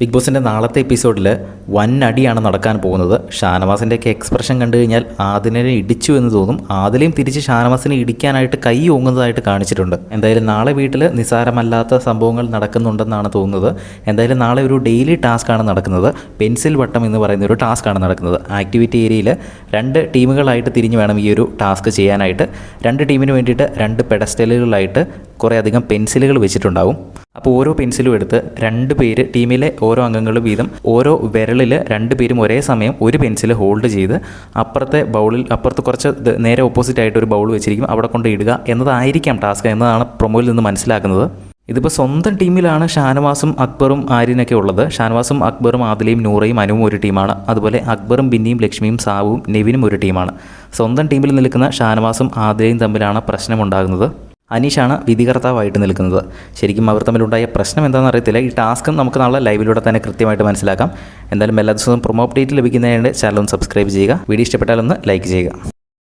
Big ബോസിൻ്റെ നാളത്തെ എപ്പിസോഡിൽ വൻ അടിയാണ് നടക്കാൻ പോകുന്നത്. ഷാനവാസിൻ്റെയൊക്കെ എക്സ്പ്രഷൻ കണ്ടു കഴിഞ്ഞാൽ ആദിനെ ഇടിച്ചു എന്ന് തോന്നും. ആദിലെയും തിരിച്ച് ഷാനവാസിനെ ഇടിക്കാനായിട്ട് കൈ ഓങ്ങുന്നതായിട്ട് കാണിച്ചിട്ടുണ്ട്. എന്തായാലും നാളെ വീട്ടിൽ നിസ്സാരമല്ലാത്ത സംഭവങ്ങൾ നടക്കുന്നുണ്ടെന്നാണ് തോന്നുന്നത്. എന്തായാലും നാളെ ഒരു ഡെയിലി ടാസ്ക്കാണ് നടക്കുന്നത്. പെൻസിൽ വട്ടം എന്ന് പറയുന്ന ഒരു ടാസ്ക്കാണ് നടക്കുന്നത്. ആക്ടിവിറ്റി ഏരിയയിൽ 2 ടീമുകളായിട്ട് തിരിഞ്ഞ് വേണം ഈ ഒരു ടാസ്ക് ചെയ്യാനായിട്ട്. 2 ടീമിന് വേണ്ടിയിട്ട് 2 പെഡസ്റ്റലുകളായിട്ട് കുറേ അധികം പെൻസിലുകൾ വെച്ചിട്ടുണ്ടാവും. അപ്പോൾ ഓരോ പെൻസിലും എടുത്ത് 2 പേര് ടീമിലെ ഓരോ അംഗങ്ങളും വീതം ഓരോ വിരലിൽ 2 പേരും ഒരേ സമയം ഒരു പെൻസിൽ ഹോൾഡ് ചെയ്ത് അപ്പുറത്ത് കുറച്ച് നേരെ ഓപ്പോസിറ്റ് ആയിട്ട് ഒരു ബൗൾ വെച്ചിരിക്കും, അവിടെ കൊണ്ട് ഇടുക എന്നതായിരിക്കാം ടാസ്ക് എന്നതാണ് പ്രൊമോയിൽ നിന്ന് മനസ്സിലാക്കുന്നത്. ഇതിപ്പോൾ സ്വന്തം ടീമിലാണ് ഷാനവാസും അക്ബറും ആര്യനൊക്കെ ഉള്ളത്. ഷാനവാസും അക്ബറും ആദിലയും നൂറയും അനുവും ഒരു ടീമാണ്. അതുപോലെ അക്ബറും ബിന്നിയും ലക്ഷ്മിയും സാവുവും നെവിനും ഒരു ടീമാണ്. സ്വന്തം ടീമിൽ നിൽക്കുന്ന ഷാനവാസും ആദിലയും തമ്മിലാണ് പ്രശ്നമുണ്ടാകുന്നത്. അനീഷാണ് വിധികർത്താവായിട്ട് നിൽക്കുന്നത്. ശരിക്കും അവർ തമ്മിലുണ്ടായ പ്രശ്നം എന്താണെന്ന് അറിയത്തില്ല. ഈ ടാസ്ക്കും നമുക്ക് നാളെ ലൈവിലൂടെ തന്നെ കൃത്യമായിട്ട് മനസ്സിലാക്കാം. എന്തായാലും എല്ലാ ദിവസവും പ്രൊമോ അപ്ഡേറ്റ് ലഭിക്കുന്നതിന് ചാനൽ ഒന്ന് സബ്സ്ക്രൈബ് ചെയ്യുക. വീഡിയോ ഇഷ്ടപ്പെട്ടാലൊന്ന് ലൈക്ക് ചെയ്യുക.